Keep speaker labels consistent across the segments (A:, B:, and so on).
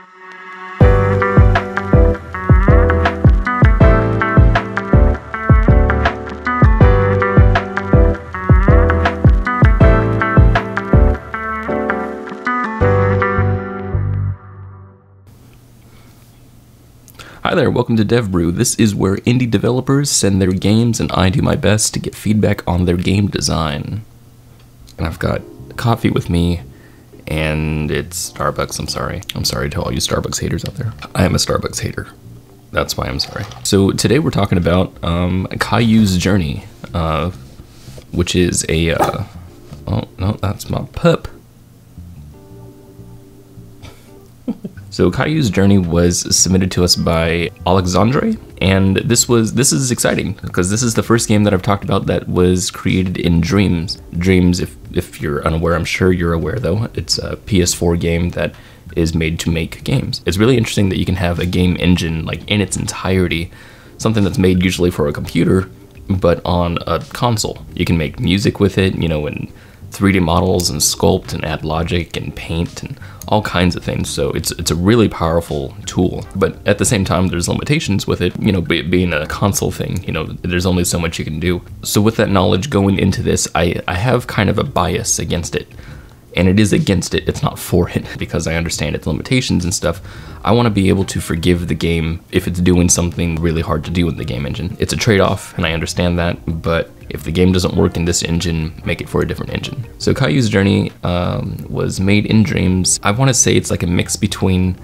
A: Hi there, welcome to Brew. This is where indie developers send their games and I do my best to get feedback on their game design. And I've got coffee with me, and it's Starbucks, I'm sorry. I'm sorry to all you Starbucks haters out there. I am a Starbucks hater. That's why I'm sorry. So today we're talking about Caillou's Journey, which is a, oh no, that's my pup. So Caillou's Journey was submitted to us by Alexandre, and this is exciting because this is the first game that I've talked about that was created in Dreams. Dreams, if you're unaware, I'm sure you're aware though, it's a PS4 game that is made to make games. It's really interesting that you can have a game engine like in its entirety, something that's made usually for a computer, but on a console. You can make music with it, you know, and 3D models and sculpt and add logic and paint and all kinds of things. So it's a really powerful tool, but at the same time there's limitations with it, you know, being a console thing, you know, there's only so much you can do. So with that knowledge going into this, I have kind of a bias against it. And it is against it, it's not for it, because I understand its limitations and stuff. I want to be able to forgive the game if it's doing something really hard to do in the game engine. It's a trade-off, and I understand that, but if the game doesn't work in this engine, make it for a different engine. So Caillou's Journey was made in Dreams. I want to say it's like a mix between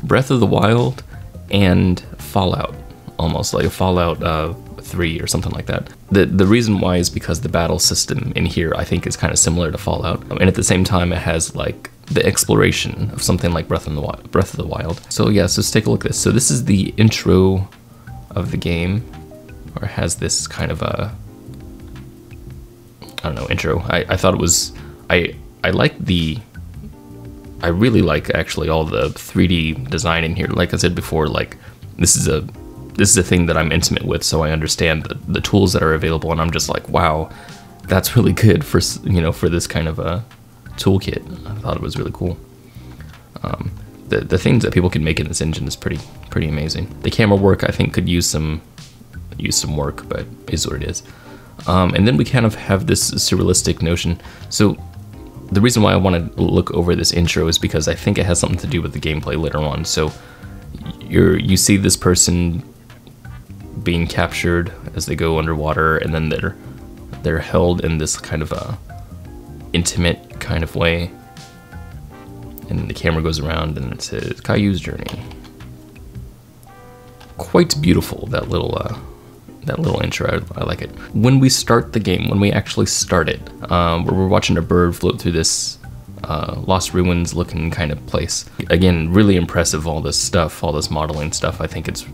A: Breath of the Wild and Fallout, almost like a Fallout 3 or something like that. The reason why is because the battle system in here I think is kind of similar to Fallout, and at the same time it has like the exploration of something like Breath of the Wild. So yeah, so let's take a look at this. So this is the intro of the game, or it has this kind of a, I don't know, intro. I thought it was, I really like actually all the 3D design in here. Like I said before, like this is a thing that I'm intimate with, so I understand the tools that are available, and I'm just like, wow, that's really good for, you know, for this kind of a toolkit. I thought it was really cool. The things that people can make in this engine is pretty amazing. The camera work I think could use some work, but is what it is. And then we kind of have this surrealistic notion. So the reason why I want to look over this intro is because I think it has something to do with the gameplay later on. So you see this person being captured as they go underwater, and then they're held in this kind of a intimate kind of way, and the camera goes around and it says Caillou's Journey. Quite beautiful, that little intro. I like it. When we start the game, when we actually start it, we're watching a bird float through this Lost Ruins looking kind of place. Again, really impressive, all this stuff, all this modeling stuff. I think it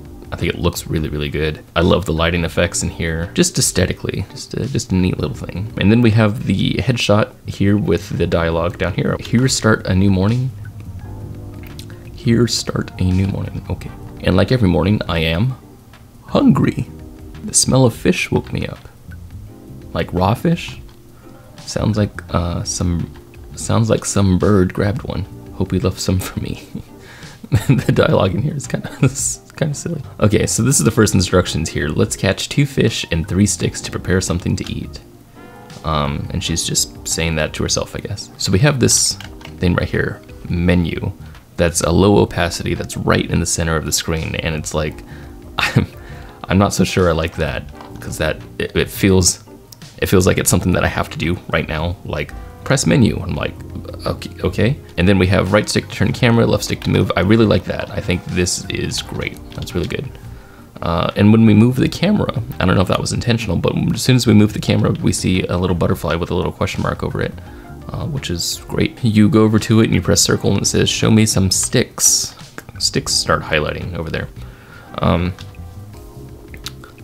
A: looks really good. I love the lighting effects in here, just aesthetically, just a neat little thing. And then we have the headshot here with the dialogue down here. Here start a new morning. Here start a new morning. Okay. And like every morning, I am hungry. The smell of fish woke me up. Like raw fish? Sounds like some bird grabbed one. Hope he left some for me. The dialogue in here is kind of silly. Okay, so this is the first instructions here. Let's catch 2 fish and 3 sticks to prepare something to eat. And she's just saying that to herself, I guess. So we have this thing right here, menu, that's a low opacity that's right in the center of the screen, and it's like, I'm not so sure I like that, because it feels like it's something that I have to do right now, like press menu. I'm like, okay. And then we have right stick to turn camera, left stick to move. I really like that. I think this is great. That's really good. And when we move the camera, I don't know if that was intentional, but as soon as we move the camera, we see a little butterfly with a little question mark over it, which is great. You go over to it and you press circle and it says, show me some sticks. Sticks start highlighting over there.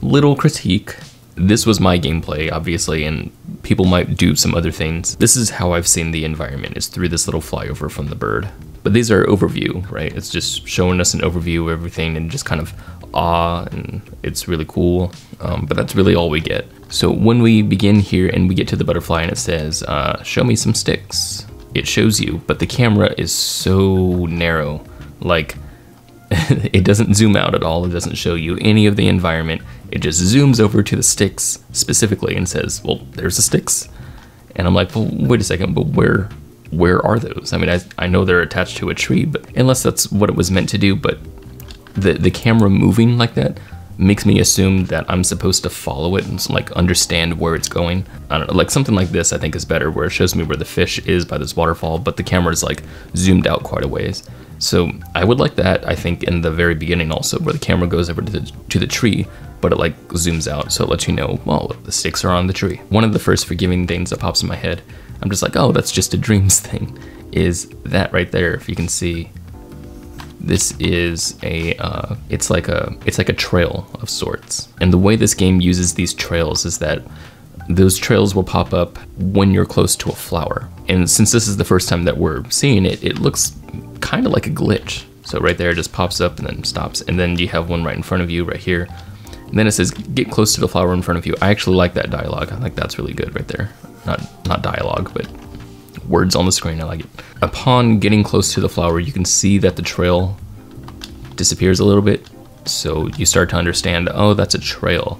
A: Little critique. This was my gameplay, obviously, and people might do some other things. This is how I've seen the environment, is through this little flyover from the bird. But these are overview, right? It's just showing us an overview of everything and just kind of awe, and it's really cool. But that's really all we get. So when we begin here and we get to the butterfly and it says, show me some sticks, it shows you, but the camera is so narrow. Like, it doesn't zoom out at all. It doesn't show you any of the environment. It just zooms over to the sticks specifically and says, well, there's the sticks. And I'm like, well, wait a second, but where are those? I mean, I know they're attached to a tree, but unless that's what it was meant to do, but the camera moving like that makes me assume that I'm supposed to follow it and like understand where it's going. I don't know, like something like this I think is better, where it shows me where the fish is by this waterfall, but the camera is like zoomed out quite a ways. So I would like that, I think, in the very beginning also, where the camera goes over to the tree, but it like zooms out, so it lets you know, well, the sticks are on the tree. One of the first forgiving things that pops in my head, I'm just like, oh, that's just a Dreams thing, is that right there. If you can see, this is a it's like a trail of sorts. And the way this game uses these trails is that those trails will pop up when you're close to a flower. And since this is the first time that we're seeing it, it looks kind of like a glitch. So right there, it just pops up and then stops. And then you have one right in front of you right here. And then it says, get close to the flower in front of you. I actually like that dialogue. I think that's really good right there. Not dialogue, but words on the screen. I like it. Upon getting close to the flower, you can see that the trail disappears a little bit. So you start to understand, oh, that's a trail,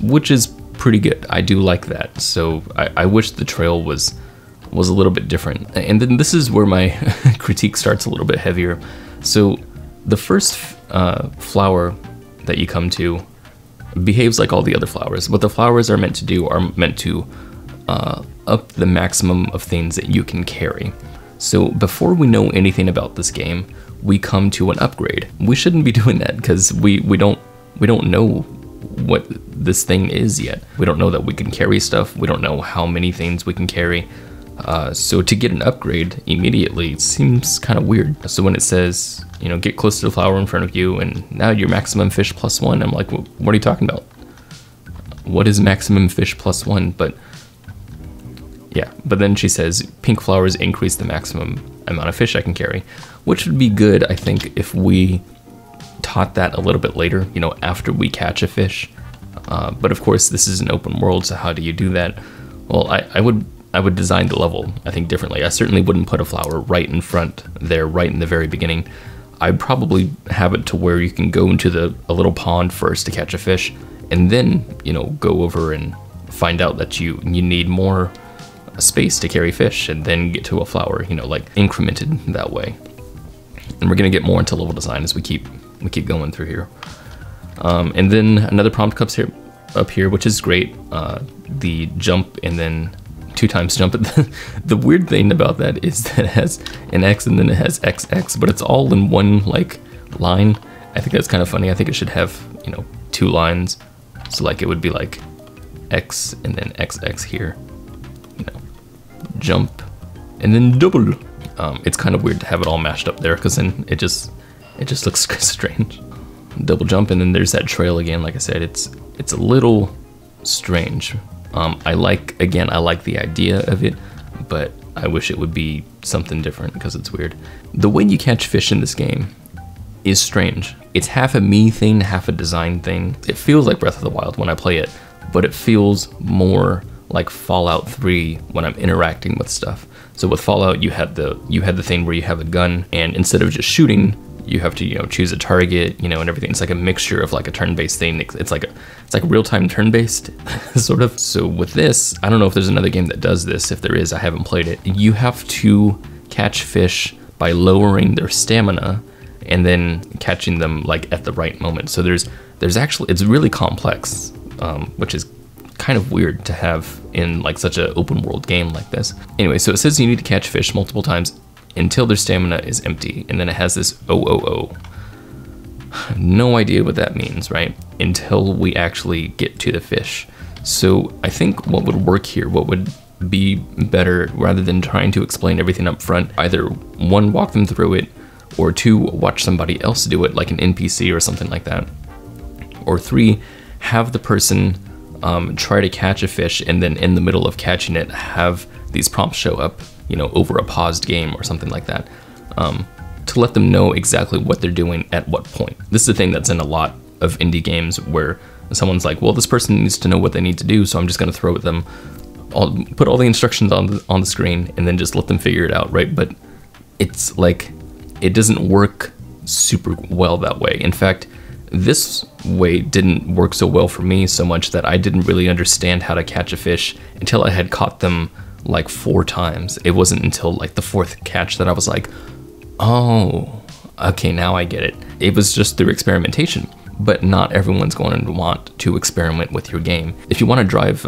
A: which is pretty good. I do like that. So I wish the trail was a little bit different. And then this is where my critique starts a little bit heavier. So the first flower that you come to behaves like all the other flowers. What the flowers are meant to do are meant to up the maximum of things that you can carry. So before we know anything about this game, we come to an upgrade. We shouldn't be doing that because we don't know what this thing is yet. We don't know that we can carry stuff. We don't know how many things we can carry. So to get an upgrade immediately seems kind of weird. So when it says, you know, get close to the flower in front of you and now your maximum fish +1, I'm like, what are you talking about? What is maximum fish +1? But yeah, but then she says pink flowers increase the maximum amount of fish I can carry, which would be good, I think, if we taught that a little bit later, you know, after we catch a fish. But of course, this is an open world, so how do you do that? Well, I would design the level, I think, differently. I certainly wouldn't put a flower right in front there, right in the very beginning. I'd probably have it to where you can go into a little pond first to catch a fish, and then, you know, go over and find out that you need more space to carry fish, and then get to a flower, you know, like incremented that way. And we're gonna get more into level design as we keep going through here. And then another prompt comes up here, which is great. The jump and then 2 times jump. The weird thing about that is that it has an X and then it has XX, but it's all in one like line. I think that's kind of funny. I think it should have, you know, 2 lines. So like it would be like X and then XX here, you know, jump and then double. It's kind of weird to have it all mashed up there because then it just looks strange. Double jump and then there's that trail again. Like I said, it's a little strange. I like the idea of it, but I wish it would be something different because it's weird. The way you catch fish in this game is strange. It's half a me thing, half a design thing. It feels like Breath of the Wild when I play it, but it feels more like Fallout 3 when I'm interacting with stuff. So with Fallout, you had the thing where you have a gun, and instead of just shooting, you have to, you know, choose a target, you know, and everything. It's like a mixture of like a turn-based thing. It's like real-time turn-based sort of. So with this, I don't know if there's another game that does this. If there is, I haven't played it. You have to catch fish by lowering their stamina and then catching them like at the right moment. So there's actually, it's really complex, which is kind of weird to have in like such an open world game like this. Anyway, so it says you need to catch fish multiple times until their stamina is empty, and then it has this OOO. No idea what that means, right? Until we actually get to the fish. So I think what would work here, what would be better, rather than trying to explain everything up front, either 1, walk them through it, or 2, watch somebody else do it, like an NPC or something like that, or 3, have the person try to catch a fish, and then in the middle of catching it, have these prompts show up, you know, over a paused game or something like that, to let them know exactly what they're doing at what point. This is the thing that's in a lot of indie games where someone's like, well, this person needs to know what they need to do, so I'm just gonna throw at them, put all the instructions on the screen, and then just let them figure it out, right? But it's like, it doesn't work super well that way. In fact, this way didn't work so well for me, so much that I didn't really understand how to catch a fish until I had caught them like 4 times. It wasn't until like the 4th catch that I was like, oh, okay, now I get it. It was just through experimentation, but not everyone's going to want to experiment with your game. If you want to drive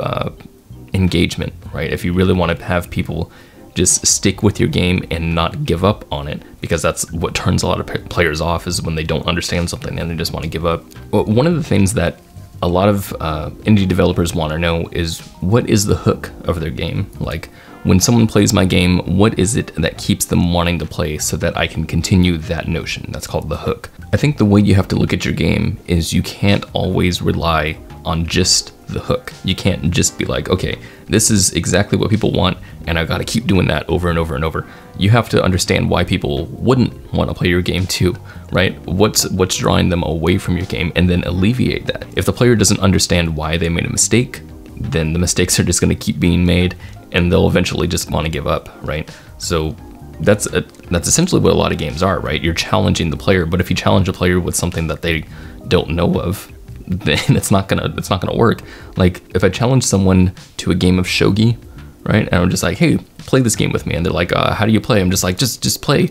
A: engagement, right? If you really want to have people just stick with your game and not give up on it, because that's what turns a lot of players off, is when they don't understand something and they just want to give up. Well, one of the things that a lot of indie developers want to know is, what is the hook of their game? Like, when someone plays my game, what is it that keeps them wanting to play so that I can continue that notion? That's called the hook. I think the way you have to look at your game is you can't always rely on just the hook. You can't just be like, okay, this is exactly what people want, and I gotta keep doing that over and over and over. You have to understand why people wouldn't want to play your game too, right? What's drawing them away from your game, and then alleviate that. If the player doesn't understand why they made a mistake, then the mistakes are just gonna keep being made, and they'll eventually just want to give up, right? So that's essentially what a lot of games are, right? You're challenging the player, but if you challenge a player with something that they don't know of, then it's not gonna work. Like, if I challenge someone to a game of shogi, right, and I'm just like, hey, play this game with me, and they're like, how do you play? I'm just like, just play,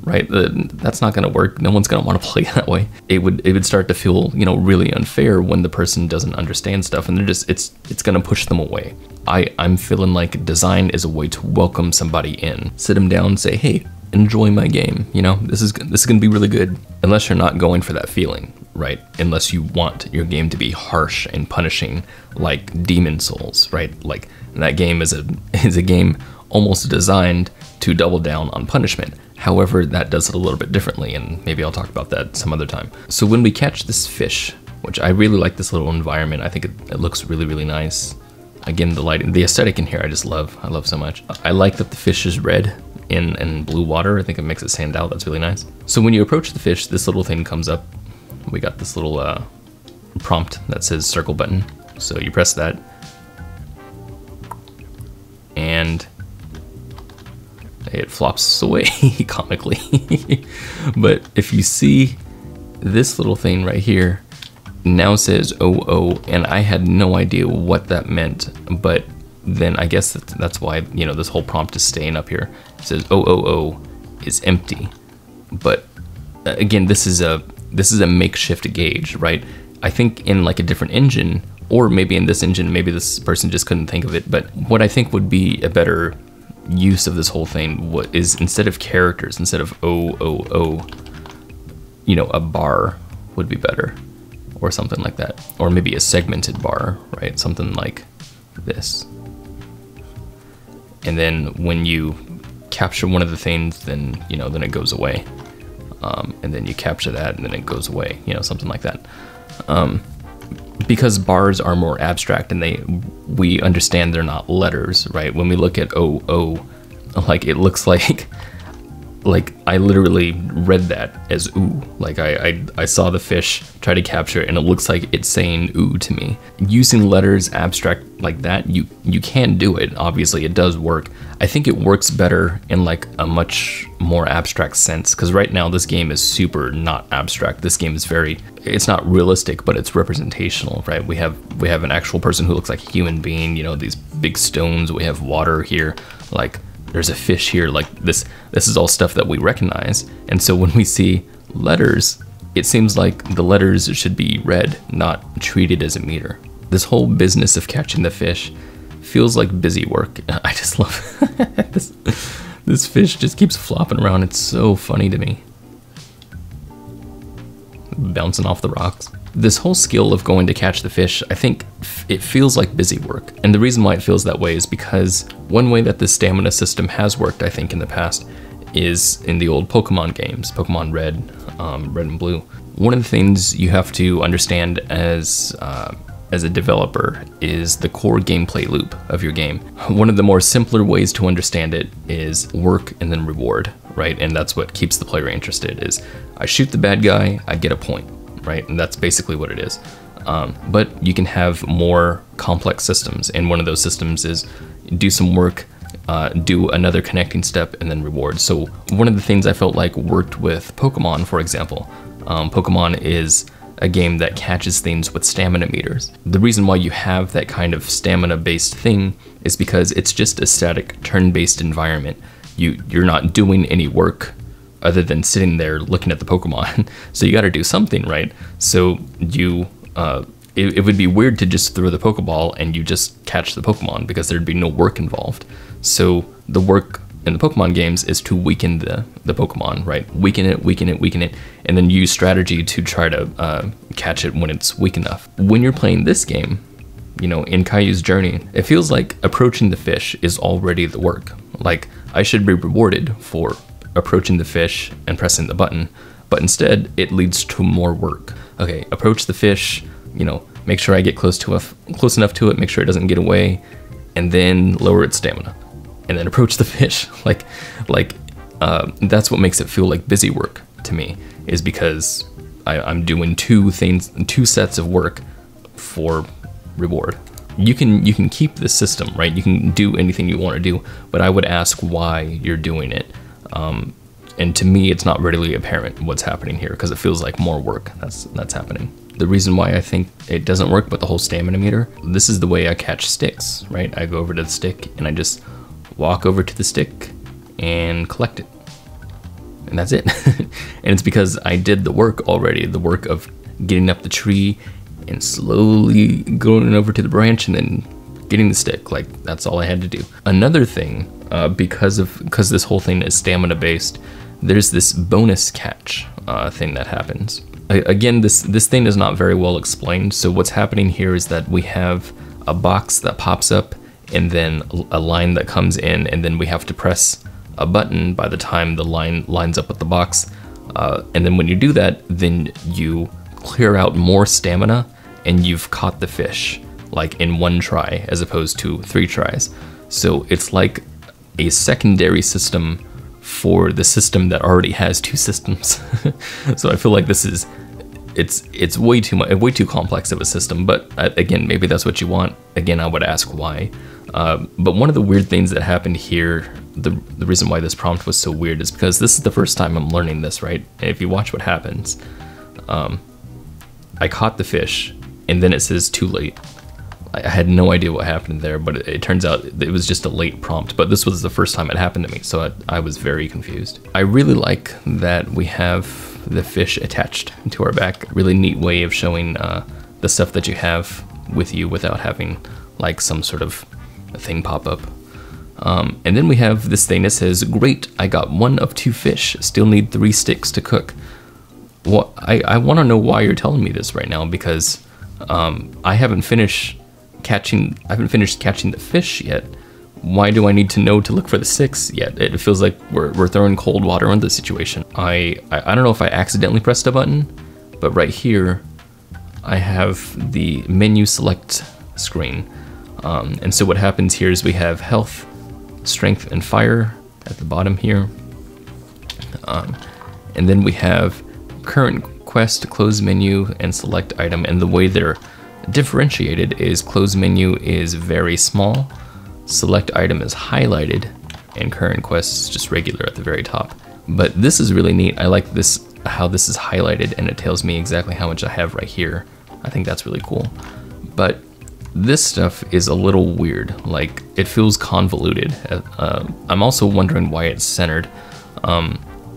A: right? That's not gonna work. No one's gonna want to play that way. It would start to feel, really unfair when the person doesn't understand stuff, and it's gonna push them away. I'm feeling like design is a way to welcome somebody in, sit them down, say, hey, enjoy my game. This is gonna be really good. Unless you're not going for that feeling, right? Unless you want your game to be harsh and punishing, like Demon Souls, right? Like, that game is a game almost designed to double down on punishment. However, that does it a little bit differently, and maybe I'll talk about that some other time. So when we catch this fish, which I really like this little environment, I think it looks really, really nice. Again, the lighting, the aesthetic in here, I love so much. I like that the fish is red in blue water. I think it makes it stand out. That's really nice. So when you approach the fish, this little thing comes up. We got this little prompt that says circle button. So you press that, and it flops away comically. But if you see this little thing right here, now says "oh," and I had no idea what that meant, but then I guess that's why this whole prompt is staying up here. It says "oh" is empty, but again, this is a makeshift gauge, right? I think in like a different engine, or maybe in this engine, maybe this person just couldn't think of it, but what I think would be a better use of this whole thing is, instead of characters, instead of "oh," a bar would be better, or something like that, or maybe a segmented bar, right? Something like this. And then when you capture one of the things, then then it goes away, and then you capture that, and then it goes away, something like that. Because bars are more abstract, and we understand they're not letters, right? When we look at "oh," like, it looks like I literally read that as "ooh." Like, I saw the fish try to capture it, and it looks like it's saying "ooh" to me. Using letters abstract like that, you can do it. Obviously, it does work. I think it works better in like a much more abstract sense, because right now this game is super not abstract. This game is it's not realistic, but it's representational, right? We have an actual person who looks like a human being, these big stones, we have water here, like there's a fish here, like this is all stuff that we recognize. And so when we see letters, it seems like the letters should be read, not treated as a meter. This whole business of catching the fish feels like busy work. I just love this fish just keeps flopping around. It's so funny to me. Bouncing off the rocks. This whole skill of going to catch the fish, I think it feels like busy work. And the reason why it feels that way is because one way that this stamina system has worked, I think, in the past, is in the old Pokemon games, Pokemon Red, Red and Blue. One of the things you have to understand as a developer is the core gameplay loop of your game. One of the more simpler ways to understand it is work and then reward, right? And that's what keeps the player interested, is I shoot the bad guy, I get a point, right? And that's basically what it is. But you can have more complex systems, and one of those systems is do some work, do another connecting step and then reward. So one of the things I felt like worked with Pokemon, for example, Pokemon is a game that catches things with stamina meters. The reason why you have that kind of stamina-based thing is because it's just a static turn-based environment. You're not doing any work other than sitting there looking at the Pokemon. So you got to do something, right? So it would be weird to just throw the Pokeball and you just catch the Pokemon, because there'd be no work involved. So the work in the Pokemon games is to weaken the Pokemon, right? Weaken it, and then use strategy to try to catch it when it's weak enough. When you're playing this game, you know, in Caillou's journey, it feels like approaching the fish is already the work. Like, I should be rewarded for approaching the fish and pressing the button, but instead it leads to more work. Okay, approach the fish, you know, make sure I get close enough to it, make sure it doesn't get away, and then lower its stamina, and then approach the fish. That's what makes it feel like busy work to me, is because I'm doing two sets of work for reward. You can keep the system, right? You can do anything you want to do, but I would ask why you're doing it. And to me, it's not readily apparent what's happening here, because it feels like more work that's happening. The reason why I think it doesn't work with the whole stamina meter, this is the way I catch sticks, right? I go over to the stick and I just walk over to the stick and collect it. And that's it. And it's because I did the work already, the work of getting up the tree and slowly going over to the branch and then getting the stick. Like, that's all I had to do. Another thing, because this whole thing is stamina based, there's this bonus catch thing that happens. Again, this thing is not very well explained. So what's happening here is that we have a box that pops up and then a line that comes in, and then we have to press a button by the time the line lines up with the box. And then when you do that, then you clear out more stamina and you've caught the fish, like in one try as opposed to 3 tries. So it's like a secondary system for the system that already has 2 systems. So I feel like it's way too complex of a system, but again, maybe that's what you want. Again, I would ask why. But one of the weird things that happened here, the reason why this prompt was so weird is because this is the first time I'm learning this, right? And if you watch what happens, I caught the fish and then it says too late. I had no idea what happened there, but it turns out it was just a late prompt. But this was the first time it happened to me, so I was very confused. I really like that we have the fish attached to our back. Really neat way of showing the stuff that you have with you without having like some sort of thing pop up. And then we have this thing that says, "Great, I got 1 of 2 fish. Still need 3 sticks to cook." Well, I want to know why you're telling me this right now, because I haven't finished catching the fish yet. Why do I need to know to look for the 6 yet? It feels like we're throwing cold water on the situation. I don't know if I accidentally pressed a button, but right here I have the menu select screen. And so what happens here is we have health, strength, and fire at the bottom here. And then we have current quest, close menu, and select item. And the way they're differentiated is close menu is very small, select item is highlighted, and current quest is just regular at the very top. But this is really neat. I like this, how this is highlighted and it tells me exactly how much I have right here. I think that's really cool. But this stuff is a little weird, like it feels convoluted. I'm also wondering why it's centered.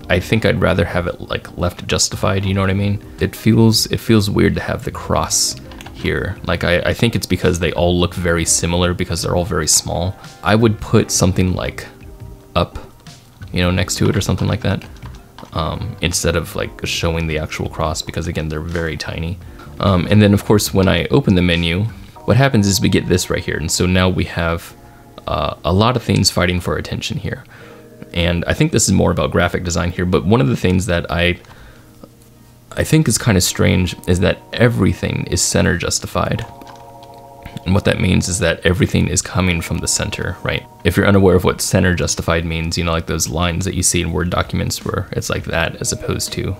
A: I think I'd rather have it like left justified, you know what I mean? It feels weird to have the cross here. Like I think it's because they all look very similar because they're all very small. I would put something like up, you know, next to it or something like that, instead of like showing the actual cross, because again, they're very tiny. And then of course, when I open the menu, what happens is we get this right here. And so now we have a lot of things fighting for our attention here. And I think this is more about graphic design here, but one of the things that I think is kind of strange is that everything is center justified. And what that means is that everything is coming from the center, right? If you're unaware of what center justified means, you know, like those lines that you see in Word documents where it's like that as opposed to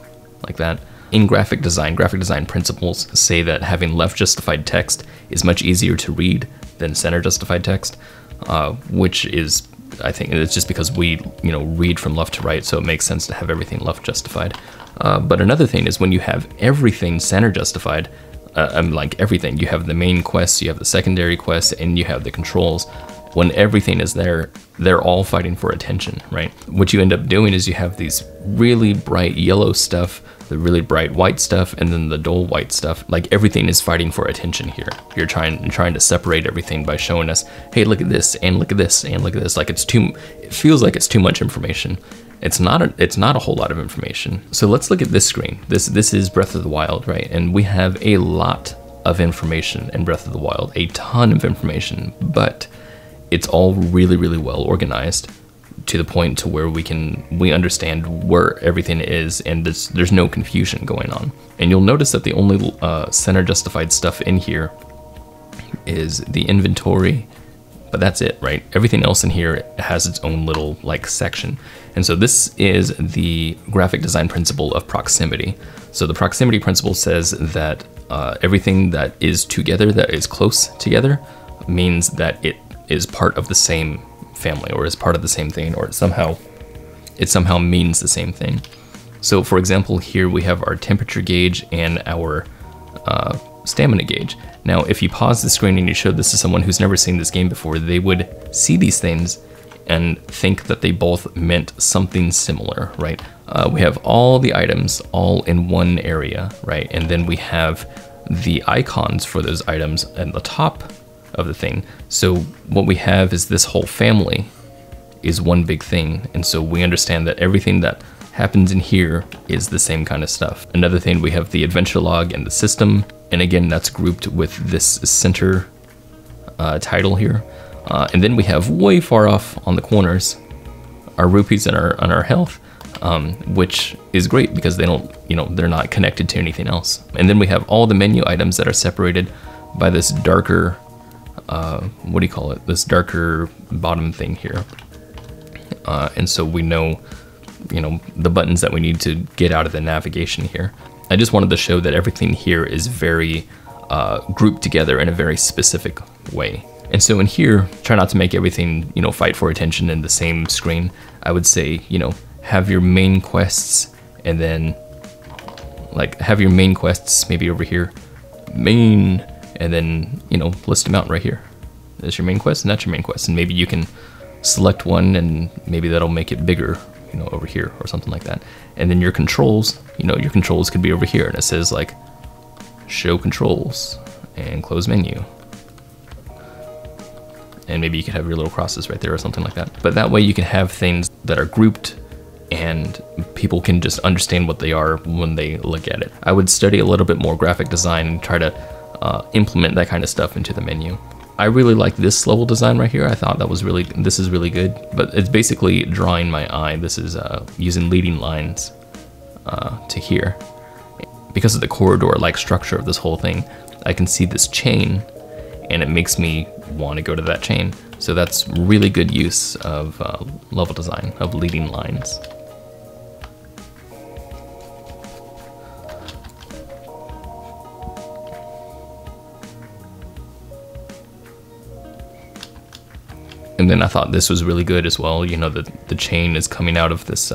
A: like that. In graphic design principles say that having left justified text is much easier to read than center justified text, which is I think it's just because we, read from left to right, so it makes sense to have everything left justified. But another thing is when you have everything center justified, like everything, you have the main quests, you have the secondary quests, and you have the controls. When everything is there, they're all fighting for attention, right? What you end up doing is you have these really bright yellow stuff, the really bright white stuff, and then the dull white stuff. Like everything is fighting for attention here. You're trying to separate everything by showing us, hey, look at this, and look at this, and look at this. Like it feels like it's too much information. It's not a whole lot of information. So let's look at this screen. This is Breath of the Wild, right? And we have a lot of information in Breath of the Wild, a ton of information, but it's all really, really well organized to the point to where we understand where everything is, and there's no confusion going on. And you'll notice that the only center justified stuff in here is the inventory, but that's it, right? Everything else in here has its own little like section. And so this is the graphic design principle of proximity. So the proximity principle says that everything that is together, that is close together, means that it is part of the same family, or is part of the same thing, or it somehow means the same thing. So for example, here we have our temperature gauge and our stamina gauge. Now, if you pause the screen and you showed this to someone who's never seen this game before, they would see these things and think that they both meant something similar, right? We have all the items all in one area, right? And then we have the icons for those items at the top of the thing. So what we have is this whole family is one big thing. And so we understand that everything that happens in here is the same kind of stuff. Another thing, we have the adventure log and the system. And again, that's grouped with this center title here. And then we have way far off on the corners our rupees and our health, which is great because they don't, they're not connected to anything else. And then we have all the menu items that are separated by this darker, what do you call it? This darker bottom thing here. And so we know, the buttons that we need to get out of the navigation here. I just wanted to show that everything here is very grouped together in a very specific way. And so in here, try not to make everything, fight for attention in the same screen. I would say, have your main quests, and then like have your main quests maybe over here, main, and then, list them out right here. That's your main quest, and that's your main quest. And maybe you can select one, and maybe that'll make it bigger, over here or something like that. And then your controls, your controls could be over here, and it says like show controls and close menu. And maybe you could have your little crosses right there or something like that. But that way you can have things that are grouped and people can just understand what they are when they look at it. I would study a little bit more graphic design and try to implement that kind of stuff into the menu. I really like this level design right here. I thought this is really good, but it's basically drawing my eye. This is using leading lines to here. Because of the corridor-like structure of this whole thing, I can see this chain, and it makes me want to go to that chain. So that's really good use of level design, of leading lines. And then I thought this was really good as well. The chain is coming out of this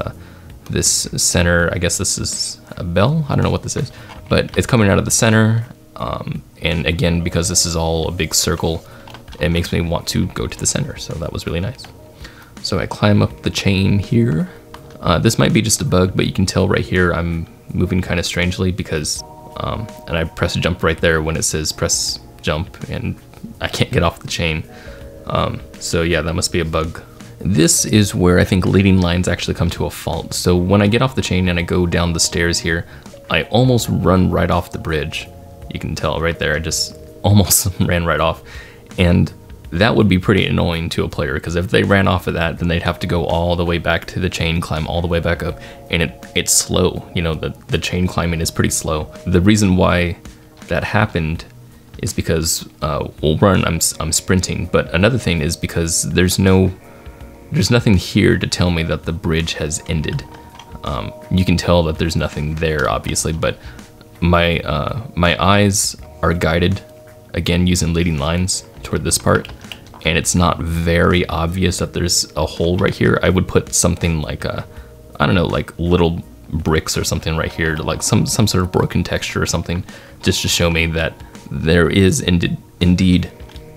A: this center. I guess this is a bell. I don't know what this is, but it's coming out of the center. And again, because this is all a big circle, it makes me want to go to the center. So that was really nice. So I climb up the chain here. This might be just a bug, but you can tell right here I'm moving kind of strangely because, and I press jump right there when it says press jump, and I can't get off the chain. So yeah, that must be a bug. This is where I think leading lines actually come to a fault. So when I get off the chain and I go down the stairs here, I almost run right off the bridge. You can tell right there, I just almost ran right off. And that would be pretty annoying to a player, because if they ran off of that, then they'd have to go all the way back to the chain, climb all the way back up, and it's slow. The chain climbing is pretty slow. The reason why that happened is because, I'm sprinting, but another thing is because there's nothing here to tell me that the bridge has ended. You can tell that there's nothing there, obviously, but my eyes are guided, again, using leading lines toward this part, and it's not very obvious that there's a hole right here, I would put something like I don't know, like little bricks or something right here, like some sort of broken texture or something, just to show me that there is indeed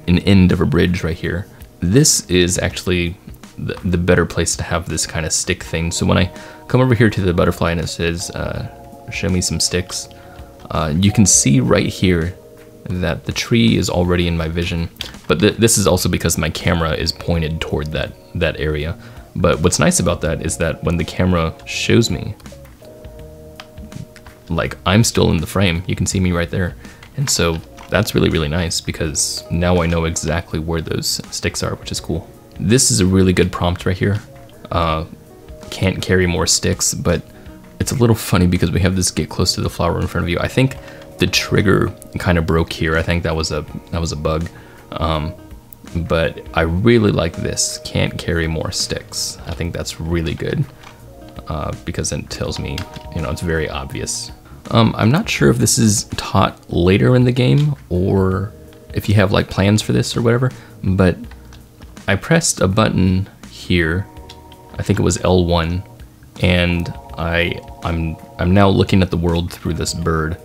A: an end of a bridge right here. This is actually the better place to have this kind of stick thing. So when I come over here to the butterfly and it says, show me some sticks, you can see right here that the tree is already in my vision, but this is also because my camera is pointed toward that area. But what's nice about that is that when the camera shows me, like, I'm still in the frame, you can see me right there. And so that's really, really nice, because now I know exactly where those sticks are, which is cool. This is a really good prompt right here. Can't carry more sticks, but it's a little funny because we have this get close to the flower in front of you. I think the trigger kind of broke here. I think that was a bug. But I really like this, can't carry more sticks. I think that's really good, because it tells me, you know, it's very obvious. I'm not sure if this is taught later in the game or if you have like plans for this or whatever, but I pressed a button here, I think it was L1, and I'm now looking at the world through this bird,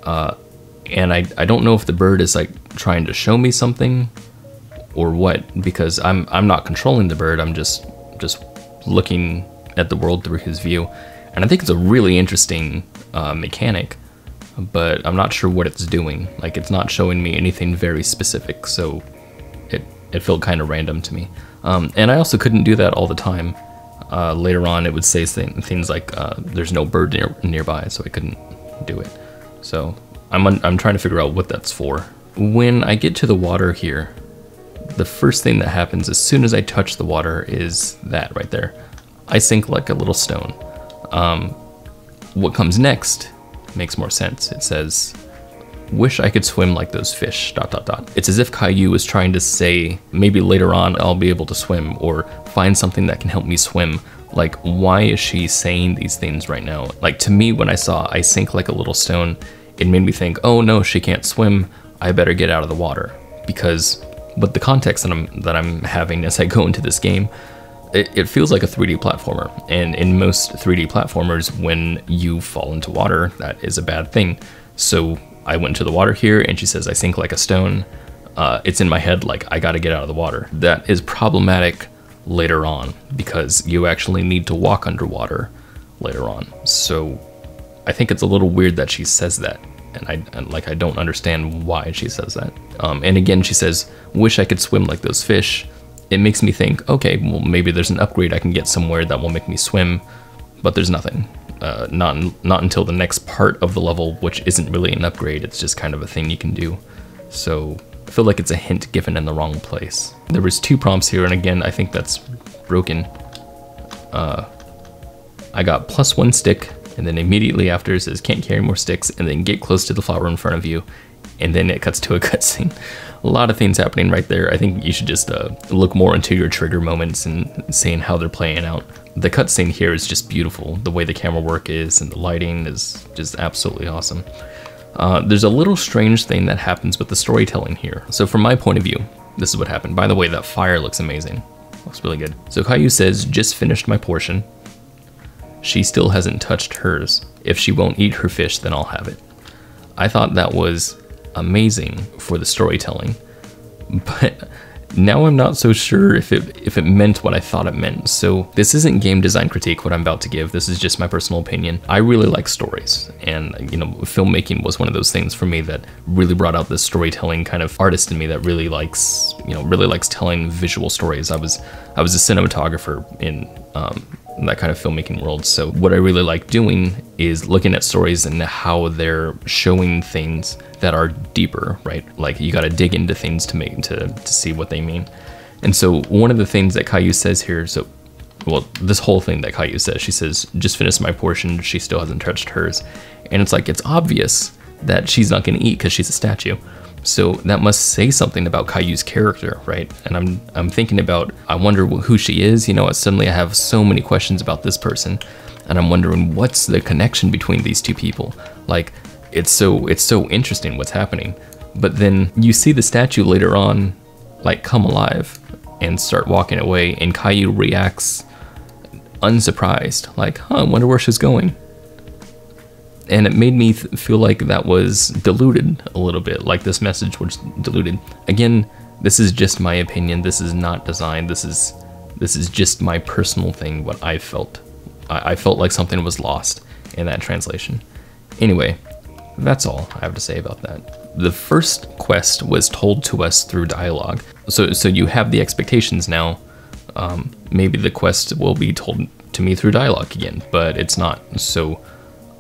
A: and I don't know if the bird is like trying to show me something or what, because I'm not controlling the bird, I'm just looking at the world through his view. And I think it's a really interesting mechanic, but I'm not sure what it's doing. Like, it's not showing me anything very specific, so it felt kind of random to me. And I also couldn't do that all the time. Later on, it would say things like there's no bird nearby, so I couldn't do it. So I'm trying to figure out what that's for. When I get to the water here, the first thing that happens as soon as I touch the water is that right there. I sink like a little stone. What comes next makes more sense. It says, wish I could swim like those fish, ... It's as if Caillou is trying to say, maybe later on I'll be able to swim, or find something that can help me swim. Like, why is she saying these things right now? Like, to me, when I saw I sink like a little stone, it made me think, oh no, she can't swim, I better get out of the water. Because with the context that I'm having as I go into this game, it feels like a 3D platformer, and in most 3D platformers, when you fall into water, that is a bad thing. So I went to the water here, and she says I sink like a stone. It's in my head like, I gotta get out of the water. That is problematic later on, because you actually need to walk underwater later on. So I think it's a little weird that she says that, and I don't understand why she says that. And again, she says, wish I could swim like those fish. It makes me think, okay, well, maybe there's an upgrade I can get somewhere that will make me swim, but there's nothing. Not until the next part of the level, which isn't really an upgrade, it's just kind of a thing you can do. So I feel like it's a hint given in the wrong place. There was 2 prompts here, and again, I think that's broken. I got +1 stick, and then immediately after it says can't carry more sticks, and then get close to the flower in front of you, and then it cuts to a cutscene. A lot of things happening right there. I think you should just look more into your trigger moments and seeing how they're playing out. The cutscene here is just beautiful. The way the camera work is and the lighting is just absolutely awesome. There's a little strange thing that happens with the storytelling here. So from my point of view, this is what happened. By the way, that fire looks amazing. Looks really good. So Caillou says, just finished my portion. She still hasn't touched hers. If she won't eat her fish, then I'll have it. I thought that was amazing for the storytelling, but now I'm not so sure if it meant what I thought it meant. So this isn't game design critique, what I'm about to give. This is just my personal opinion. I really like stories, and you know, filmmaking was one of those things for me that really brought out this storytelling kind of artist in me that really likes, you know, really likes telling visual stories. I was a cinematographer in that kind of filmmaking world. So what I really like doing is looking at stories and how they're showing things that are deeper, right? Like, you got to dig into things to see what they mean. And so one of the things that Caillou says here, so, well, this whole thing that Caillou says, she says, just finished my portion, she still hasn't touched hers. And it's like, it's obvious that she's not going to eat because she's a statue. So that must say something about Caillou's character, right? And I'm thinking about, I wonder who she is. You know, suddenly I have so many questions about this person, and I'm wondering what's the connection between these two people. Like, it's so interesting what's happening. But then you see the statue later on, like come alive and start walking away, and Caillou reacts unsurprised, like, huh, I wonder where she's going. And it made me feel like that was diluted a little bit, like this message was diluted. Again, this is just my opinion. This is not design. This is just my personal thing, what I felt. I felt like something was lost in that translation. Anyway, that's all I have to say about that. The first quest was told to us through dialogue. So you have the expectations now. Maybe the quest will be told to me through dialogue again, but it's not. So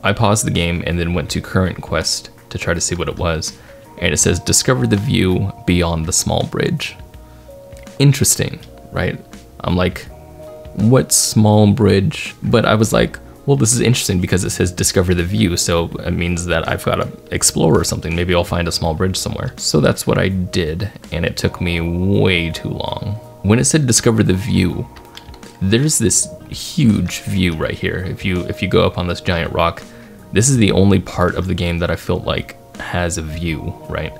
A: I paused the game and then went to current quest to try to see what it was. And it says, discover the view beyond the small bridge. Interesting, right? I'm like, what small bridge? But I was like, well, this is interesting because it says discover the view. So it means that I've got to explore or something. Maybe I'll find a small bridge somewhere. So that's what I did. And it took me way too long. When it said discover the view, there's this huge view right here. If you go up on this giant rock, this is the only part of the game that I feel like has a view, right?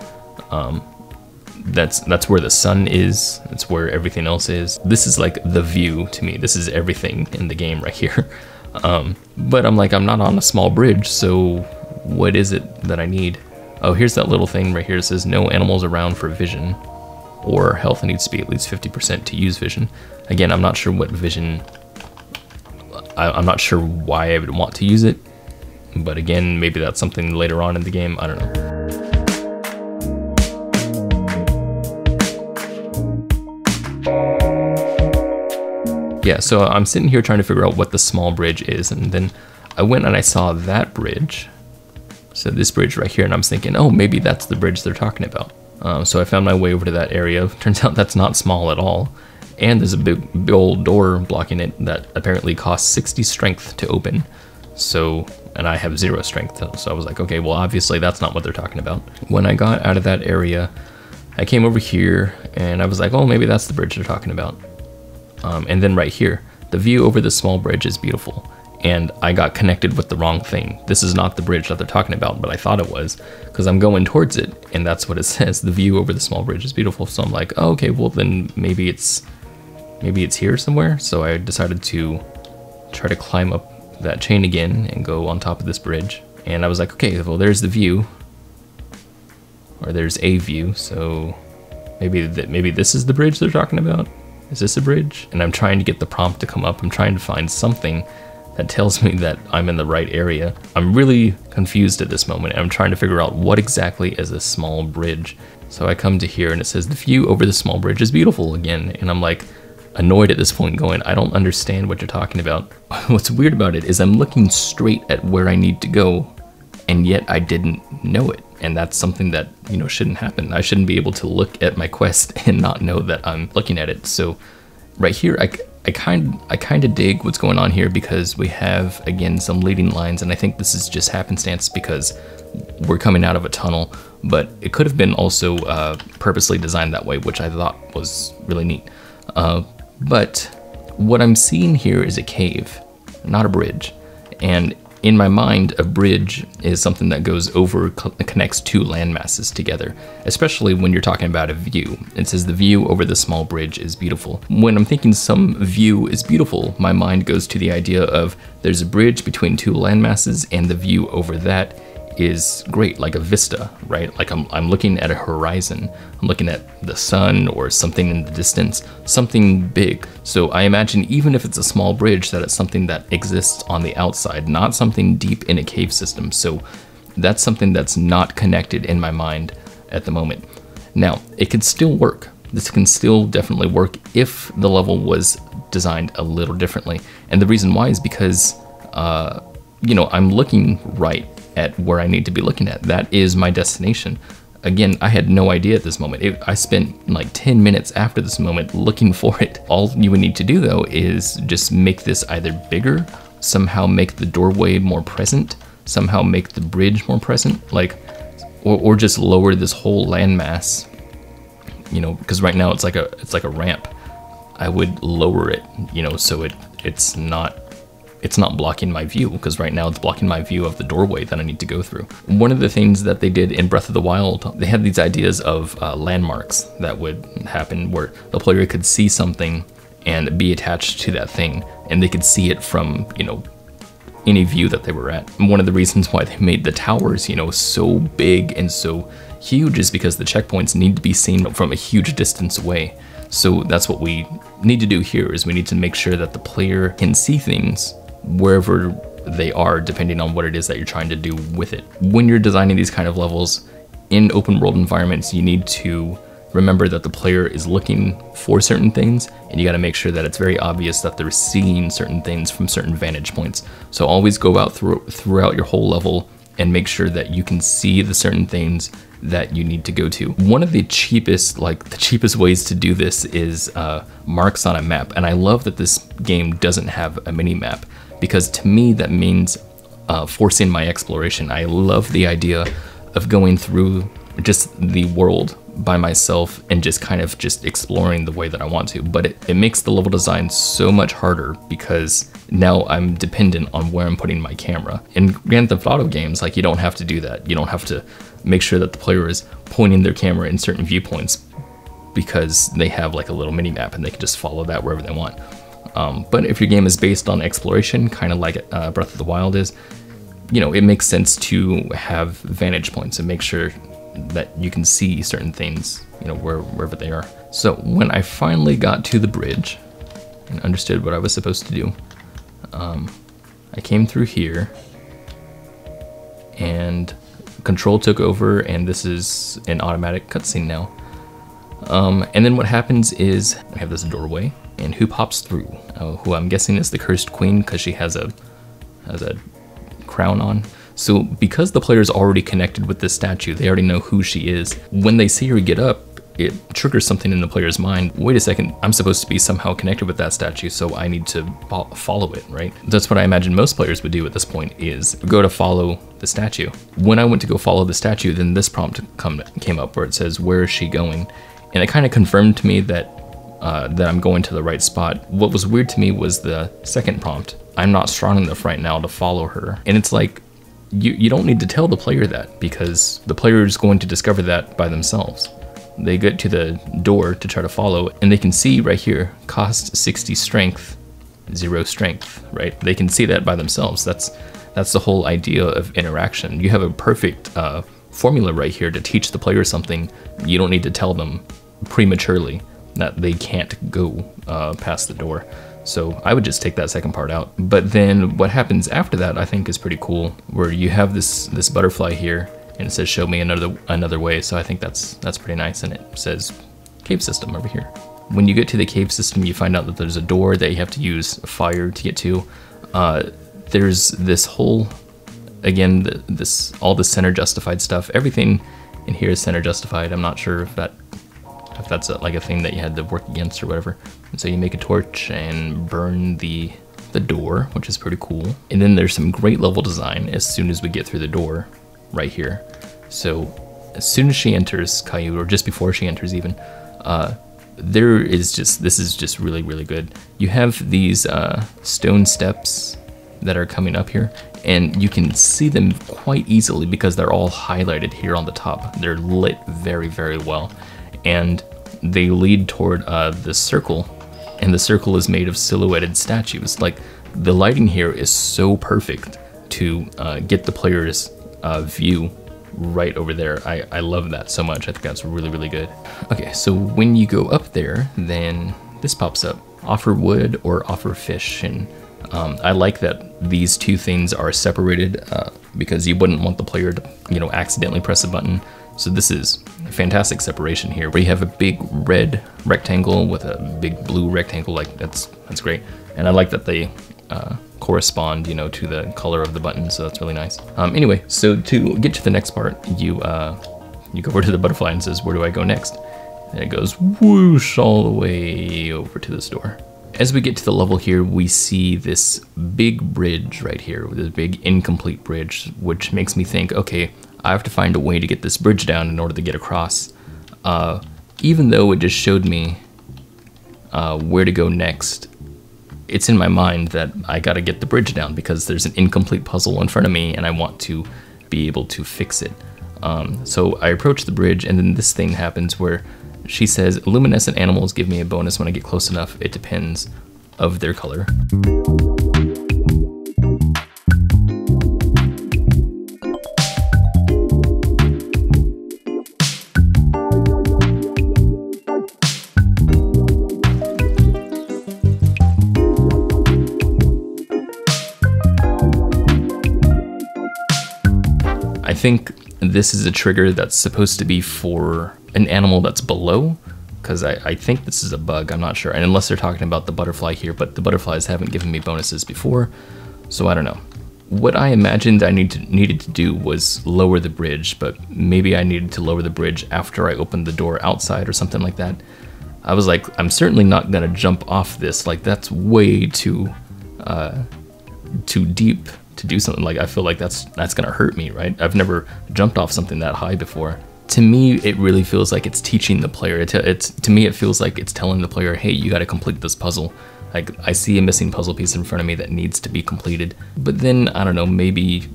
A: That's where the sun is. That's where everything else is. This is like the view to me. This is everything in the game right here. But I'm like, I'm not on a small bridge, so what is it that I need? Oh, here's that little thing right here. It says no animals around for vision, or health needs to be at least 50% to use vision. Again, I'm not sure what vision, I'm not sure why I would want to use it. But again, maybe that's something later on in the game, I don't know. Yeah, so I'm sitting here trying to figure out what the small bridge is, and then I went and I saw that bridge. So this bridge right here, and I'm thinking, oh, maybe that's the bridge they're talking about. So I found my way over to that area. Turns out that's not small at all. And there's a big old door blocking it that apparently costs 60 strength to open. So, and I have 0 strength, so I was like, okay, well, obviously that's not what they're talking about. When I got out of that area, I came over here, and I was like, oh, maybe that's the bridge they're talking about. And then right here, the view over the small bridge is beautiful. And I got connected with the wrong thing. This is not the bridge that they're talking about, but I thought it was, because I'm going towards it, and that's what it says. The view over the small bridge is beautiful. So I'm like, oh, okay, well then maybe it's here somewhere. So I decided to try to climb up that chain again and go on top of this bridge. And I was like, okay, well there's the view, or there's a view. So maybe this is the bridge they're talking about. Is this a bridge? And I'm trying to get the prompt to come up. I'm trying to find something that tells me that I'm in the right area. I'm really confused at this moment, and I'm trying to figure out what exactly is a small bridge. So I come to here and it says the view over the small bridge is beautiful again. And I'm like annoyed at this point, going, I don't understand what you're talking about. What's weird about it is I'm looking straight at where I need to go, and yet I didn't know it. And that's something that, you know, shouldn't happen. I shouldn't be able to look at my quest and not know that I'm looking at it. So right here, I kind of dig what's going on here, because we have, again, some leading lines, and I think this is just happenstance because we're coming out of a tunnel, but it could have been also purposely designed that way, which I thought was really neat. But what I'm seeing here is a cave, not a bridge. And in my mind, a bridge is something that goes over, connects two landmasses together, especially when you're talking about a view. It says the view over the small bridge is beautiful. When I'm thinking some view is beautiful, my mind goes to the idea of there's a bridge between two landmasses and the view over that is great, like a vista, right? Like I'm looking at a horizon. I'm looking at the sun or something in the distance, something big. So I imagine even if it's a small bridge, that it's something that exists on the outside, not something deep in a cave system. So that's something that's not connected in my mind at the moment. Now, it could still work. This can still definitely work if the level was designed a little differently. And the reason why is because, you know, I'm looking right at where I need to be looking at. That is my destination. Again, I had no idea at this moment. I spent like 10 minutes after this moment looking for it. All you would need to do though is just make this either bigger, somehow make the doorway more present, somehow make the bridge more present, like, or just lower this whole landmass, you know, because right now it's like a ramp. I would lower it, you know, so it's not it's not blocking my view, because right now it's blocking my view of the doorway that I need to go through. One of the things that they did in Breath of the Wild, they had these ideas of landmarks that would happen where the player could see something and be attached to that thing, and they could see it from, you know, any view that they were at. And one of the reasons why they made the towers, you know, so big and so huge is because the checkpoints need to be seen from a huge distance away. So that's what we need to do here, is we need to make sure that the player can see things wherever they are, depending on what it is that you're trying to do with it. When you're designing these kind of levels in open world environments, you need to remember that the player is looking for certain things, and you got to make sure that it's very obvious that they're seeing certain things from certain vantage points. So always go out throughout your whole level and make sure that you can see the certain things that you need to go to. One of the cheapest ways to do this is marks on a map. And I love that this game doesn't have a mini map, because to me that means forcing my exploration. I love the idea of going through just the world by myself and just kind of just exploring the way that I want to. But it makes the level design so much harder, because now I'm dependent on where I'm putting my camera. In Grand Theft Auto games, like, you don't have to do that. You don't have to make sure that the player is pointing their camera in certain viewpoints, because they have like a little mini map and they can just follow that wherever they want. But if your game is based on exploration, kind of like Breath of the Wild is, you know, it makes sense to have vantage points and make sure that you can see certain things, you know, wherever they are. So when I finally got to the bridge and understood what I was supposed to do, I came through here and control took over, and this is an automatic cutscene now. And then what happens is we have this doorway, and who pops through? Who I'm guessing is the cursed queen, because she has a crown on. So because the player's already connected with this statue, they already know who she is. When they see her get up, it triggers something in the player's mind. Wait a second, I'm supposed to be somehow connected with that statue, so I need to follow it, right? That's what I imagine most players would do at this point, is go to follow the statue. When I went to go follow the statue, then this prompt came up where it says, where is she going? And it kind of confirmed to me that that I'm going to the right spot. What was weird to me was the second prompt. I'm not strong enough right now to follow her. And it's like, you don't need to tell the player that, because the player is going to discover that by themselves. They get to the door to try to follow, and they can see right here, cost 60 strength, 0 strength, right? They can see that by themselves. That's the whole idea of interaction. You have a perfect formula right here to teach the player something. You don't need to tell them prematurely that they can't go past the door. So I would just take that second part out. But then what happens after that, I think, is pretty cool, where you have this butterfly here, and it says show me another way. So I think that's pretty nice, and it says cave system over here. When you get to the cave system, you find out that there's a door that you have to use fire to get to. There's this whole, again, all the center justified stuff. Everything in here is center justified. I'm not sure if that's like a thing that you had to work against or whatever. And so you make a torch and burn the door, which is pretty cool. And then there's some great level design as soon as we get through the door right here. So as soon as she enters, Caillou, or just before she enters even, this is just really, really good. You have these stone steps that are coming up here, and you can see them quite easily because they're all highlighted here on the top. They're lit very, very well. And they lead toward this circle, and the circle is made of silhouetted statues. Like, the lighting here is so perfect to get the player's view right over there. I love that so much. I think that's really, really good. Okay, so when you go up there, then this pops up. Offer wood or offer fish. And I like that these two things are separated because you wouldn't want the player to, you know, accidentally press a button. So this is a fantastic separation here, where you have a big red rectangle with a big blue rectangle. Like, that's great. And I like that they correspond, you know, to the color of the button, so that's really nice. Anyway, so to get to the next part, you go over to the butterfly and says, where do I go next? And it goes whoosh all the way over to this door. As we get to the level here, we see this big bridge right here, this big incomplete bridge, which makes me think, okay, I have to find a way to get this bridge down in order to get across. Even though it just showed me where to go next, it's in my mind that I gotta get the bridge down because there's an incomplete puzzle in front of me and I want to be able to fix it. So I approach the bridge, and then this thing happens where she says, luminescent animals give me a bonus when I get close enough. It depends of their color. I think this is a trigger that's supposed to be for an animal that's below, because I think this is a bug, I'm not sure. And unless they're talking about the butterfly here, but the butterflies haven't given me bonuses before, so I don't know. What I imagined I needed to do was lower the bridge, but maybe I needed to lower the bridge after I opened the door outside or something like that. I was like, I'm certainly not gonna jump off this, like that's way too deep to do something. Like I feel like that's gonna hurt me, right? I've never jumped off something that high before. To me, it really feels like it's teaching the player. To me, it feels like it's telling the player, hey, you gotta complete this puzzle. Like I see a missing puzzle piece in front of me that needs to be completed. But then, I don't know, maybe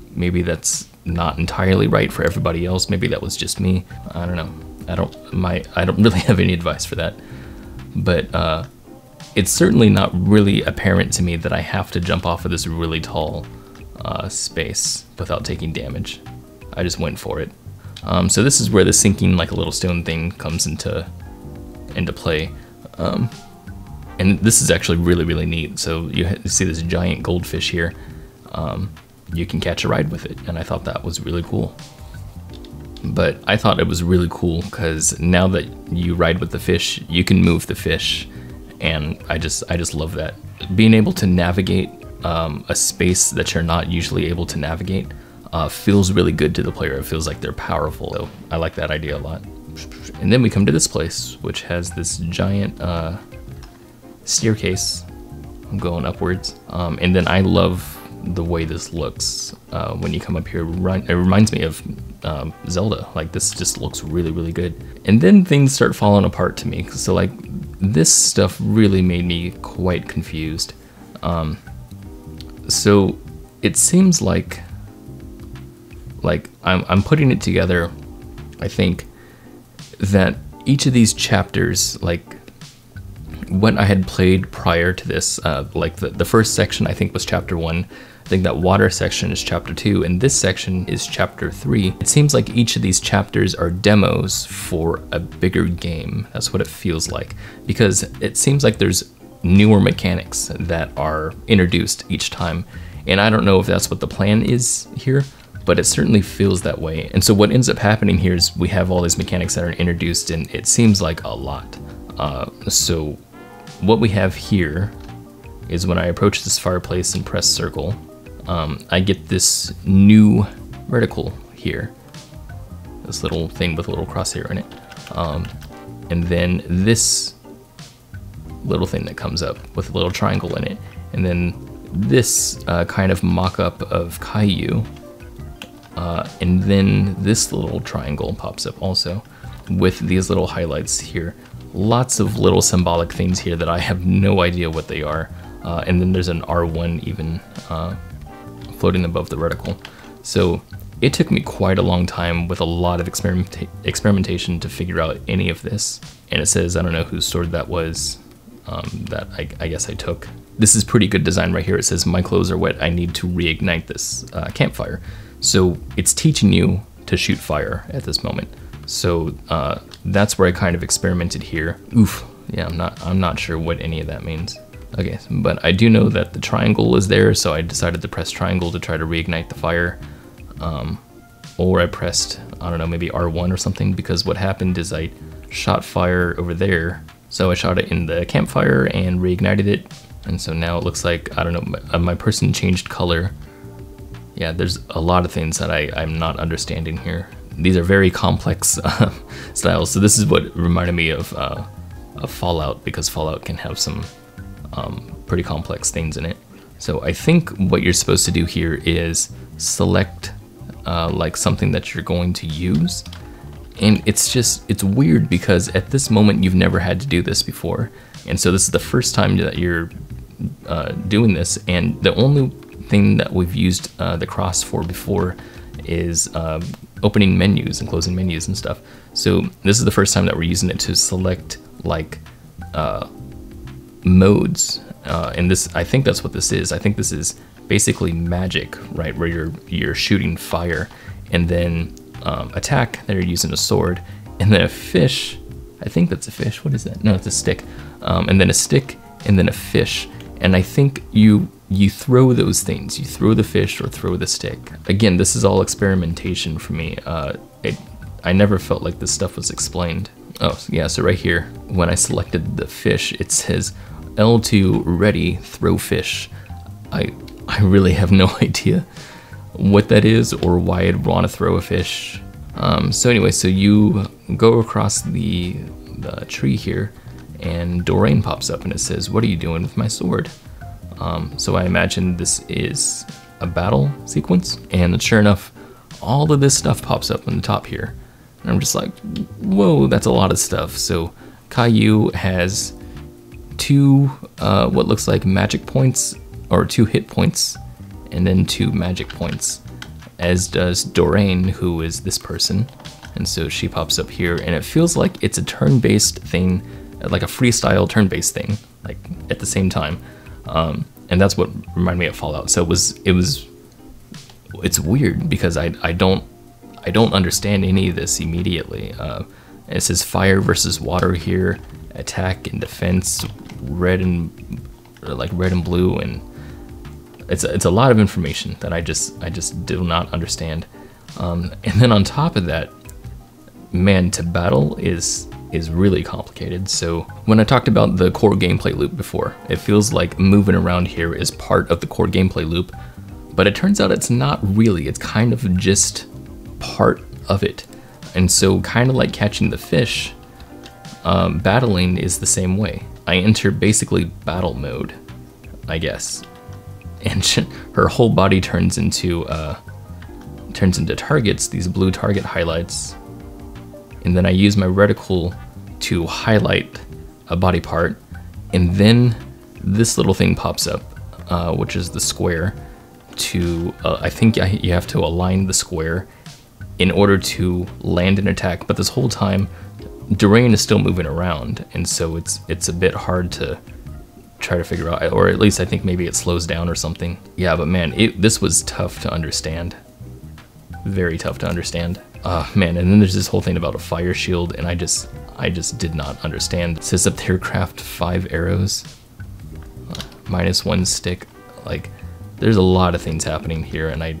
A: that's not entirely right for everybody else. Maybe that was just me. I don't know. I don't really have any advice for that. But it's certainly not really apparent to me that I have to jump off of this really tall space without taking damage. I just went for it. So this is where the sinking like a little stone thing comes into play. And this is actually really, really neat. So you see this giant goldfish here. You can catch a ride with it, and I thought that was really cool. But I thought it was really cool because now that you ride with the fish, you can move the fish, and I just love that. Being able to navigate a space that you're not usually able to navigate feels really good to the player. It feels like they're powerful. So I like that idea a lot. And then we come to this place, which has this giant staircase going upwards. And then I love the way this looks when you come up here. It reminds me of Zelda. Like this just looks really, really good. And then things start falling apart to me. So like this stuff really made me quite confused. So it seems like I'm putting it together, I think, that each of these chapters, like what I had played prior to this, like the first section I think was chapter 1, I think that water section is chapter 2, and this section is chapter 3. It seems like each of these chapters are demos for a bigger game. That's what it feels like, because it seems like there's newer mechanics that are introduced each time. And I don't know if that's what the plan is here, but it certainly feels that way. And so what ends up happening here is we have all these mechanics that are introduced, and it seems like a lot. So what we have here is when I approach this fireplace and press circle, I get this new reticle here. This little thing with a little crosshair in it. And then this little thing that comes up with a little triangle in it. And then this kind of mock-up of Caillou. And then this little triangle pops up also with these little highlights here. Lots of little symbolic things here that I have no idea what they are. And then there's an R1 even floating above the reticle. So it took me quite a long time with a lot of experimentation to figure out any of this. And it says, I don't know whose sword that was, that I guess I took. This is pretty good design right here. It says, my clothes are wet, I need to reignite this campfire. So it's teaching you to shoot fire at this moment. So that's where I kind of experimented here. Oof, yeah, I'm not sure what any of that means. Okay, but I do know that the triangle is there, so I decided to press triangle to try to reignite the fire. Or I pressed, I don't know, maybe R1 or something, because what happened is I shot fire over there. So I shot it in the campfire and reignited it. And so now it looks like, I don't know, my person changed color. Yeah, there's a lot of things that I'm not understanding here. These are very complex styles. So this is what reminded me of Fallout, because Fallout can have some pretty complex things in it. So I think what you're supposed to do here is select like something that you're going to use. And it's weird because at this moment you've never had to do this before. And so this is the first time that you're doing this, and the only thing that we've used the cross for before is opening menus and closing menus and stuff. So this is the first time that we're using it to select like modes, and this, I think that's what this is. I think this is basically magic, right, where you're shooting fire, and then attack, that you're using a sword, and then a fish. I think that's a fish. What is that? No, it's a stick. And then a stick, and then a fish. And I think you throw those things. You throw the fish or throw the stick. Again, this is all experimentation for me. I never felt like this stuff was explained. Oh, yeah, so right here, when I selected the fish, it says L2 ready, throw fish. I really have no idea what that is or why I'd want to throw a fish. So anyway, so you go across the tree here, and Doreen pops up and it says, "What are you doing with my sword?" So I imagine this is a battle sequence, and sure enough, all of this stuff pops up on the top here. And I'm just like, whoa, that's a lot of stuff. So Caillou has 2 what looks like magic points, or 2 hit points, and then 2 magic points, as does Doreen, who is this person. And so she pops up here, and it feels like it's a turn-based thing, like a freestyle turn-based thing, like at the same time. And that's what reminded me of Fallout. So it's weird because I don't understand any of this immediately. It says fire versus water here, attack and defense, red and blue, and it's a lot of information that I just do not understand. And then on top of that, man, to battle is really complicated. So when I talked about the core gameplay loop before, it feels like moving around here is part of the core gameplay loop, but it turns out it's not really. It's kind of just part of it. And so kind of like catching the fish, battling is the same way. I enter basically battle mode, I guess. And her whole body turns into targets, these blue target highlights. And then I use my reticle to highlight a body part, and then this little thing pops up, which is the square. I think you have to align the square in order to land an attack, but this whole time, Doreen is still moving around, and so it's a bit hard to try to figure out, or at least I think maybe it slows down or something. Yeah, but man, this was tough to understand. Very tough to understand. Man, and then there's this whole thing about a fire shield, and I just did not understand. It says up there, craft 5 arrows, -1 stick. Like, there's a lot of things happening here, and I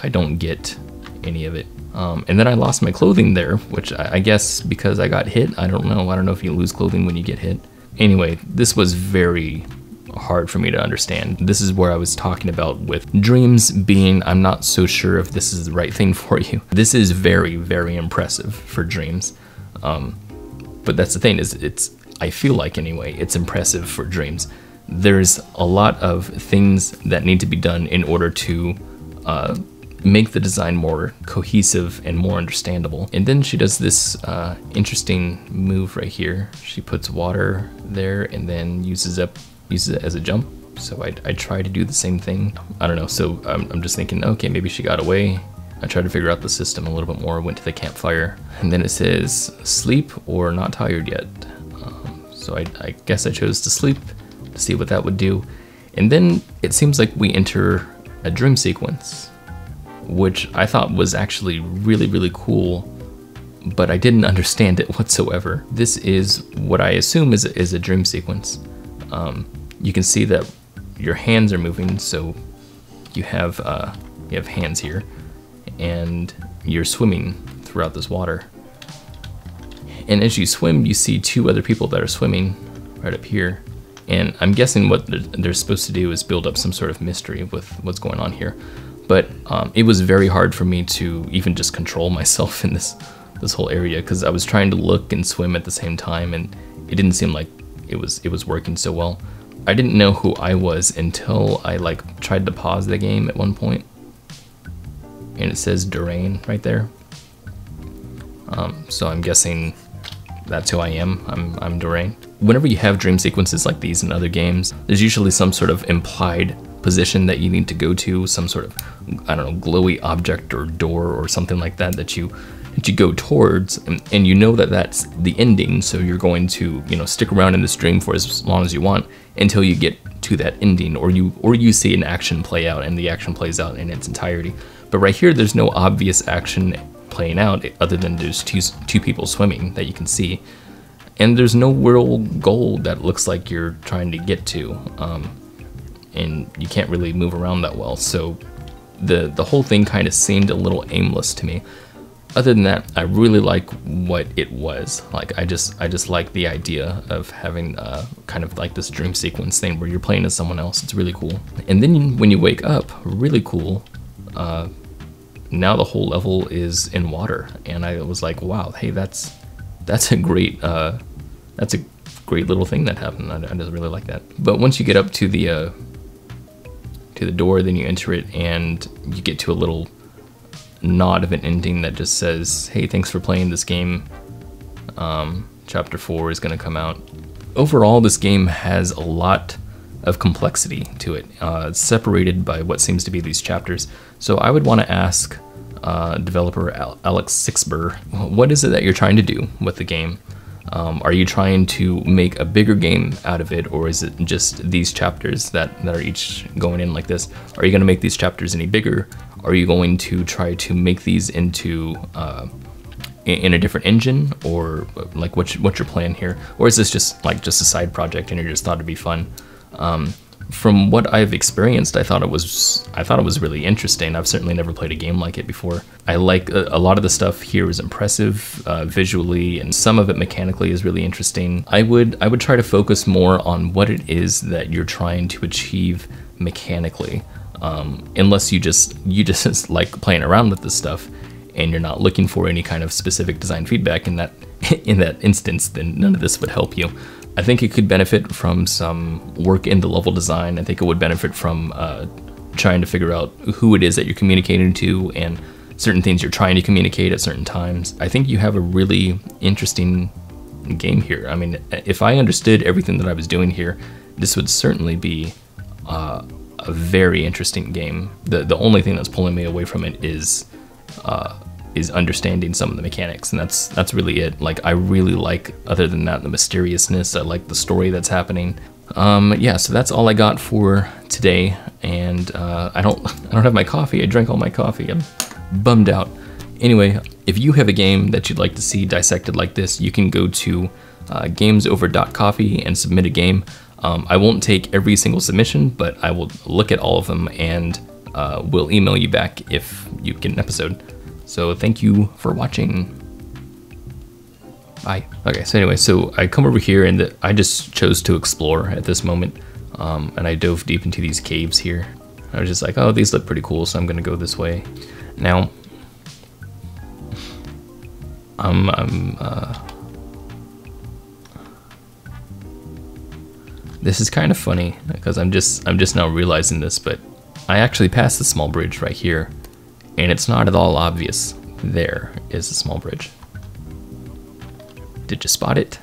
A: don't get any of it. And then I lost my clothing there, which I guess because I got hit. I don't know if you lose clothing when you get hit. Anyway, this was very hard for me to understand. This is where I was talking about with dreams being, I'm not so sure if this is the right thing for you. This is very, very impressive for dreams. But that's the thing, is I feel like anyway, it's impressive for dreams. There's a lot of things that need to be done in order to make the design more cohesive and more understandable. And then she does this interesting move right here. She puts water there and then uses it as a jump. So I try to do the same thing. I don't know, so I'm just thinking, okay, maybe she got away. I tried to figure out the system a little bit more, went to the campfire, and then it says sleep or not tired yet. So I guess I chose to sleep to see what that would do. And then it seems like we enter a dream sequence, which I thought was actually really, really cool, but I didn't understand it whatsoever. This is what I assume is a dream sequence. You can see that your hands are moving, so you have hands here, and you're swimming throughout this water. And as you swim, you see 2 other people that are swimming right up here. And I'm guessing what they're supposed to do is build up some sort of mystery with what's going on here. But it was very hard for me to even just control myself in this whole area, because I was trying to look and swim at the same time, and it didn't seem like it was working so well. I didn't know who I was until I tried to pause the game at one point, and it says Doreen right there. So I'm guessing that's who I am. I'm Doreen. whenever you have dream sequences like these in other games, there's usually some sort of implied position that you need to go to, some sort of, I don't know, glowy object or door or something like that that you go towards, and you know that that's the ending, so you're going to, you know, stick around in this dream for as long as you want until you get to that ending, or you see an action play out and the action plays out in its entirety. But right here, there's no obvious action playing out other than there's two people swimming that you can see, and there's no real goal that looks like you're trying to get to, and you can't really move around that well. So the whole thing kind of seemed a little aimless to me. Other than that, I really like what it was. Like, I just like the idea of having kind of like this dream sequence thing where you're playing as someone else. It's really cool. And then when you wake up, really cool, now the whole level is in water, and I was like, wow, hey, that's a great little thing that happened. I just really like that. But once you get up to the door, then you enter it, and you get to a little nod of an ending that just says, hey, thanks for playing this game. Chapter 4 is going to come out. Overall, this game has a lot of complexity to it. It's separated by what seems to be these chapters. So I would want to ask developer Alex Sixber, what is it that you're trying to do with the game? Are you trying to make a bigger game out of it, or is it just these chapters that are each going in like this? Are you going to make these chapters any bigger? Are you going to try to make these into in a different engine, or like what's your plan here? Or is this just a side project and you just thought it'd be fun? From what I've experienced, I thought it was really interesting. I've certainly never played a game like it before. I like a lot of the stuff here is impressive visually, and some of it mechanically is really interesting. I would try to focus more on what it is that you're trying to achieve mechanically, unless you just like playing around with this stuff and you're not looking for any kind of specific design feedback in that instance, then none of this would help you. I think it could benefit from some work in the level design. I think it would benefit from trying to figure out who it is that you're communicating to and certain things you're trying to communicate at certain times. I think you have a really interesting game here. I mean, if I understood everything that I was doing here, this would certainly be a very interesting game. The only thing that's pulling me away from it is understanding some of the mechanics, and that's really it. Like, I really like, other than that, the mysteriousness. I like the story that's happening. Yeah, so that's all I got for today, and I don't have my coffee. I drank all my coffee. I'm bummed out. Anyway, if you have a game that you'd like to see dissected like this, you can go to gamesover.coffee and submit a game. I won't take every single submission, but I will look at all of them, and we'll email you back if you get an episode. So thank you for watching. Bye. Okay, so anyway, so I come over here, and I just chose to explore at this moment, and I dove deep into these caves here. I was just like, oh, these look pretty cool, so I'm gonna go this way. Now, this is kind of funny because I'm just now realizing this, but I actually passed the small bridge right here, and it's not at all obvious. There is a small bridge. Did you spot it?